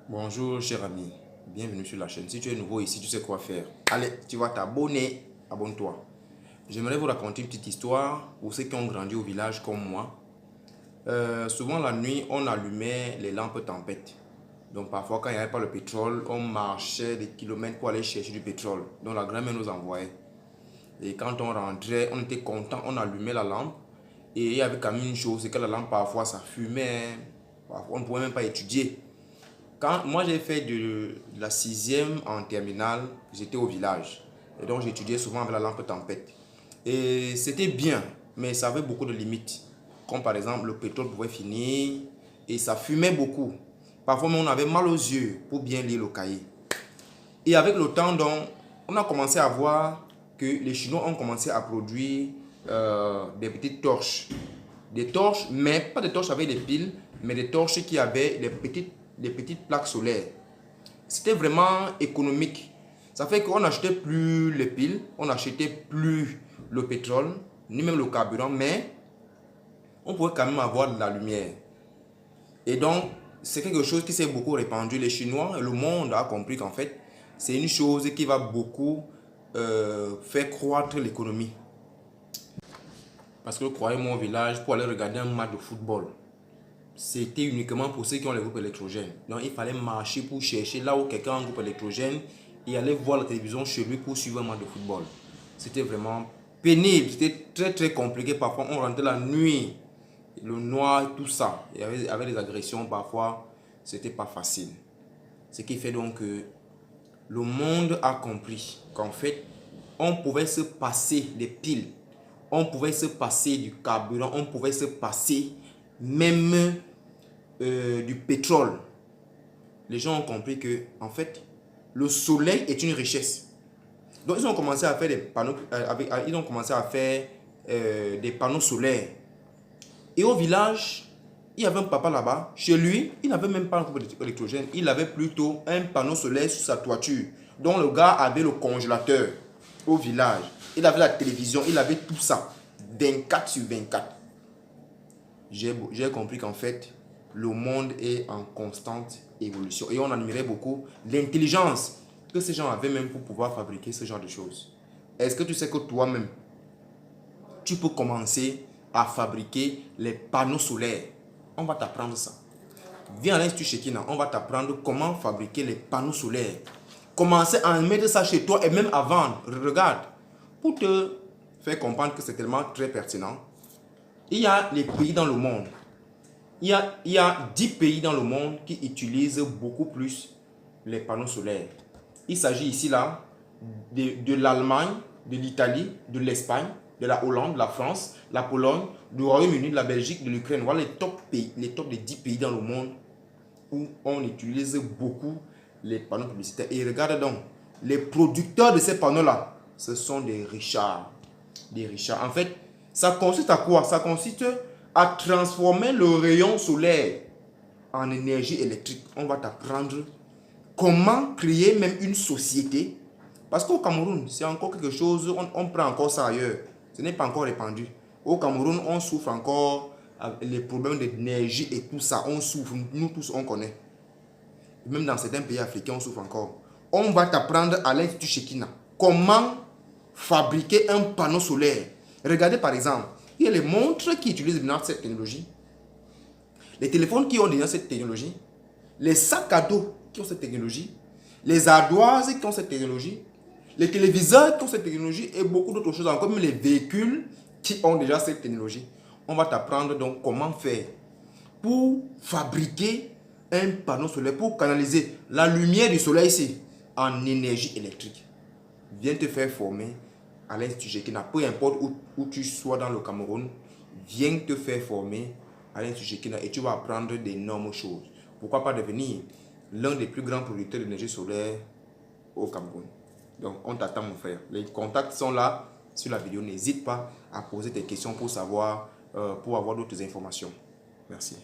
Bonjour cher ami, bienvenue sur la chaîne. Si tu es nouveau ici, tu sais quoi faire. Allez, tu vas t'abonner, abonne-toi. J'aimerais vous raconter une petite histoire pour ceux qui ont grandi au village comme moi. Souvent la nuit, on allumait les lampes tempête. Donc parfois quand il n'y avait pas le pétrole, on marchait des kilomètres pour aller chercher du pétrole. Donc la grand-mère nous envoyait. Et quand on rentrait, on était content, on allumait la lampe. Et il y avait quand même une chose, c'est que la lampe parfois ça fumait. Parfois on ne pouvait même pas étudier. Quand moi j'ai fait de la 6e en terminale, j'étais au village. Et donc j'étudiais souvent avec la lampe tempête. Et c'était bien, mais ça avait beaucoup de limites. Comme par exemple, le pétrole pouvait finir et ça fumait beaucoup. Parfois on avait mal aux yeux pour bien lire le cahier. Et avec le temps, donc, on a commencé à voir que les Chinois ont commencé à produire des petites torches. Des torches, mais pas des torches avec des piles, mais des torches qui avaient les petites plaques solaires. C'était vraiment économique. Ça fait qu'on n'achetait plus les piles, on n'achetait plus le pétrole, ni même le carburant, mais on pouvait quand même avoir de la lumière. Et donc, c'est quelque chose qui s'est beaucoup répandu. Les Chinois, le monde a compris qu'en fait, c'est une chose qui va beaucoup faire croître l'économie. Parce que croyez-moi, au village, pour aller regarder un match de football, c'était uniquement pour ceux qui ont les groupes électrogènes. Donc il fallait marcher pour chercher là où quelqu'un a un groupe électrogène et aller voir la télévision chez lui pour suivre un match de football. C'était vraiment pénible, c'était très compliqué. Parfois on rentrait la nuit, le noir, tout ça. Il y avait des agressions parfois, c'était pas facile. Ce qui fait donc que le monde a compris qu'en fait, on pouvait se passer des piles, on pouvait se passer du carburant, on pouvait se passer même du pétrole. Les gens ont compris que en fait, le soleil est une richesse. Donc ils ont commencé à faire des panneaux, ils ont commencé à faire des panneaux solaires. Et au village, il y avait un papa là-bas. Chez lui, il n'avait même pas un groupe électrogène. Il avait plutôt un panneau solaire sur sa toiture. Donc le gars avait le congélateur au village. Il avait la télévision, il avait tout ça. 24 sur 24. J'ai compris qu'en fait, le monde est en constante évolution. Et on admirait beaucoup l'intelligence que ces gens avaient même pour pouvoir fabriquer ce genre de choses. Est-ce que tu sais que toi-même, tu peux commencer à fabriquer les panneaux solaires? On va t'apprendre ça. Viens à l'Institut Shekina, on va t'apprendre comment fabriquer les panneaux solaires. Commencez à mettre ça chez toi et même à vendre. Regarde, pour te faire comprendre que c'est tellement très pertinent, il y a les pays dans le monde. Il y a 10 pays dans le monde qui utilisent beaucoup plus les panneaux solaires. Il s'agit ici là de l'Allemagne, de l'Italie, de l'Espagne, de la Hollande, de la France, la Pologne, du Royaume-Uni, de la Belgique, de l'Ukraine. Voilà les top pays, les top des 10 pays dans le monde où on utilise beaucoup les panneaux publicitaires. Et regarde donc, les producteurs de ces panneaux-là, ce sont des richards. Des richards. En fait, ça consiste à quoi? Ça consiste à transformer le rayon solaire en énergie électrique. On va t'apprendre comment créer même une société. Parce qu'au Cameroun, c'est encore quelque chose, on prend encore ça ailleurs. Ce n'est pas encore répandu. Au Cameroun, on souffre encore les problèmes d'énergie et tout ça. On souffre, nous tous on connaît. Même dans certains pays africains, on souffre encore. On va t'apprendre à l'Institut Shekina comment fabriquer un panneau solaire. Regardez par exemple, il y a les montres qui utilisent maintenant cette technologie, les téléphones qui ont déjà cette technologie, les sacs à dos qui ont cette technologie, les ardoises qui ont cette technologie, les téléviseurs qui ont cette technologie et beaucoup d'autres choses encore, même les véhicules qui ont déjà cette technologie. On va t'apprendre donc comment faire pour fabriquer un panneau solaire, pour canaliser la lumière du soleil ici en énergie électrique. Viens te faire former à l'Institut Shekina, peu importe où tu sois dans le Cameroun, viens te faire former à l'Institut Shekina et tu vas apprendre d'énormes choses. Pourquoi pas devenir l'un des plus grands producteurs d'énergie solaire au Cameroun. Donc on t'attend mon frère. Les contacts sont là sur la vidéo. N'hésite pas à poser tes questions pour savoir, pour avoir d'autres informations. Merci.